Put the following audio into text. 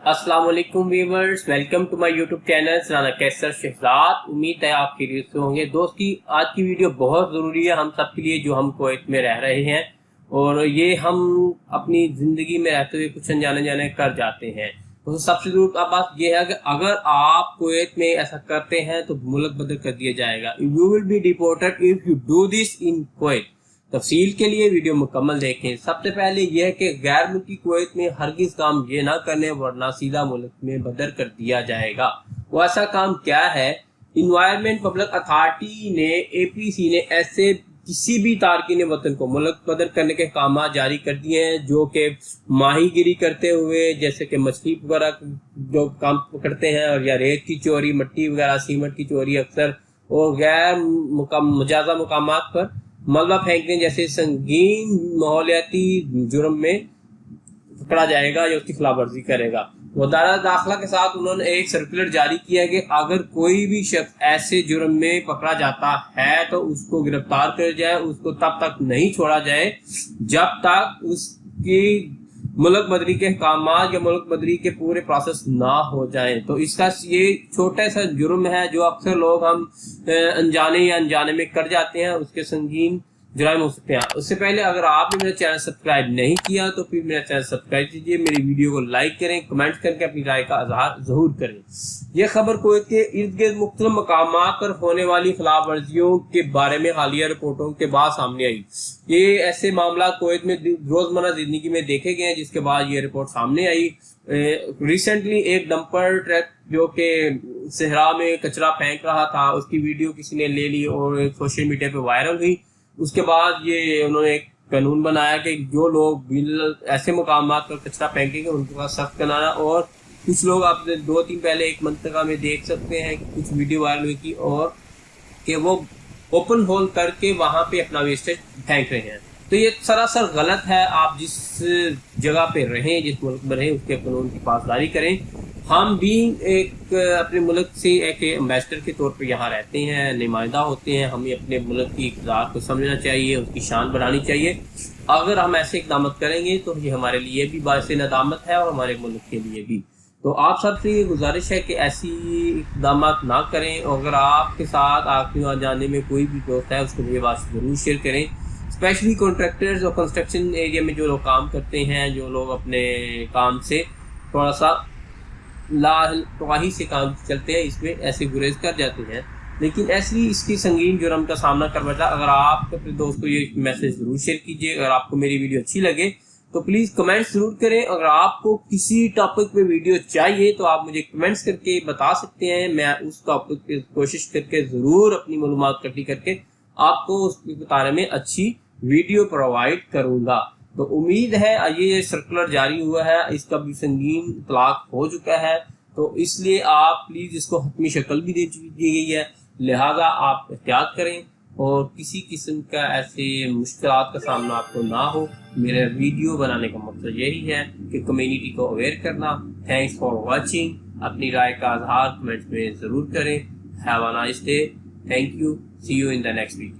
अस्सलाम वालेकुम viewers, welcome to my YouTube channel सराना कैसर शहजाद। उम्मीद है आप खैरियत से होंगे। दोस्ती, आज की वीडियो बहुत ज़रूरी है हम सब के लिए जो हम कुवैत में रह रहे हैं और ये हम अपनी ज़िंदगी में रहते हुए कुछ अनजाने जाने कर जाते हैं। तो सबसे ज़रूरी बात यह है कि अगर आप कुवैत में ऐसा करते हैं तो मुल्क बदल कर दिया जाएगा। You will be deported if you do this in Kuwait. तफसील के लिए वीडियो मुकम्मल देखें। सबसे पहले यह है कि गैर मुल्की कुवैत में हरगिज काम ये ना करने वरना सीधा मुल्क में बदर कर दिया जाएगा। वो ऐसा काम क्या है? इन्वायरमेंट पब्लिक अथॉरिटी ने APC ने ऐसे किसी भी तारकीन वतन को मुल्क बदर करने के अहकाम जारी कर दिए हैं जो कि माहीगिरी करते हुए, जैसे कि मछली वगैरह जो काम करते हैं, और या रेत की चोरी, मट्टी वगैरह, सीमेंट की चोरी अक्सर, और गैर मुजाजा मुकामात पर मलबा फेंकने जैसे संगीन माहौलियाती जुर्म में पकड़ा जाएगा या उसकी खिलाफ वर्जी करेगा। वज़ारत दाखिला के साथ उन्होंने एक सर्कुलर जारी किया कि अगर कोई भी शख्स ऐसे जुर्म में पकड़ा जाता है तो उसको गिरफ्तार कर जाए, उसको तब तक नहीं छोड़ा जाए जब तक उसकी मुल्क बदरी के अहकाम या मुल्क बदरी के पूरे प्रोसेस ना हो जाए। तो इसका ये छोटा सा जुर्म है जो अक्सर लोग हम अनजाने या अनजाने में कर जाते हैं, उसके संगीन जुर्म हो सकते हैं। उससे पहले अगर आपने मेरा चैनल सब्सक्राइब नहीं किया तो फिर मेरा चैनल सब्सक्राइब कीजिए, मेरी वीडियो को लाइक करें, कमेंट करके अपनी राय का इजहार जरूर करें। यह खबर कुवैत के इर्द गिर्द मुख्तलिफ मकामात पर होने वाली खिलाफ वर्जियों के बारे में हालिया रिपोर्टों के बाद सामने आई। ये ऐसे मामला कुवैत में रोजमर्रा जिंदगी में देखे गए हैं, जिसके बाद ये रिपोर्ट सामने आई। रिसेंटली एक डंपर ट्रक जो कि सहरा में कचरा फेंक रहा था, उसकी वीडियो किसी ने ले ली और सोशल मीडिया पे वायरल हुई। उसके बाद ये उन्होंने एक कानून बनाया कि जो लोग ऐसे मुकामात पर कचरा फेंकेंगे उनके पास सख्त कराना। और कुछ लोग आप 2-3 पहले एक मंतका में देख सकते हैं कि कुछ वीडियो वायरल हुई थी और कि वो ओपन होल करके वहां पे अपना वेस्टेज फेंक रहे हैं। तो ये सरासर गलत है। आप जिस जगह पे रहें, जिस मुल्क में रहें, उसके कानून की पासदारी करें। हम भी एक अपने मुल्क से एक एम्बेसडर के तौर पर यहाँ रहते हैं, नुमाइंदा होते हैं। हमें अपने मुल्क की इक़्तिदार को समझना चाहिए, उसकी शान बढ़ानी चाहिए। अगर हम ऐसे इक़दाम करेंगे तो ये हमारे लिए भी बाइस नदामत है और हमारे मुल्क के लिए भी। तो आप सबसे ये गुजारिश है कि ऐसी इक़दाम ना करें। और अगर आपके साथ आपके जाने में कोई भी दोस्त है उसको ये बात ज़रूर शेयर करें। स्पेशली कॉन्ट्रैक्टर्स और कंस्ट्रक्शन एरिया में जो लोग काम करते हैं, जो लोग अपने काम से थोड़ा सा लापरवाही से काम चलते हैं, इसमें ऐसे गुरेज कर जाते हैं। लेकिन ऐसी इसकी संगीन जुर्म का सामना कर बैठा। अगर आप अपने दोस्त को ये मैसेज ज़रूर शेयर कीजिए। अगर आपको मेरी वीडियो अच्छी लगे तो प्लीज़ कमेंट ज़रूर करें। अगर आपको किसी टॉपिक पे वीडियो चाहिए तो आप मुझे कमेंट्स करके बता सकते हैं। मैं उस टॉपिक पे कोशिश करके ज़रूर अपनी मालूमात इकट्ठी करके आपको उसके बारे में अच्छी वीडियो प्रोवाइड करूँगा। तो उम्मीद है ये सर्कुलर जारी हुआ है, इसका भी संगीन इतलाक हो चुका है, तो इसलिए आप प्लीज़ इसको हतमी शक्ल भी दे दी गई है, लिहाजा आप एहतियात करें और किसी किस्म का ऐसे मुश्किलात का सामना आपको ना हो। मेरा वीडियो बनाने का मकसद यही है कि कम्युनिटी को अवेयर करना। Thanks for watching. अपनी राय का इजहार कमेंट्स में ज़रूर करें। Have a nice day. Thank you. See you in the next video.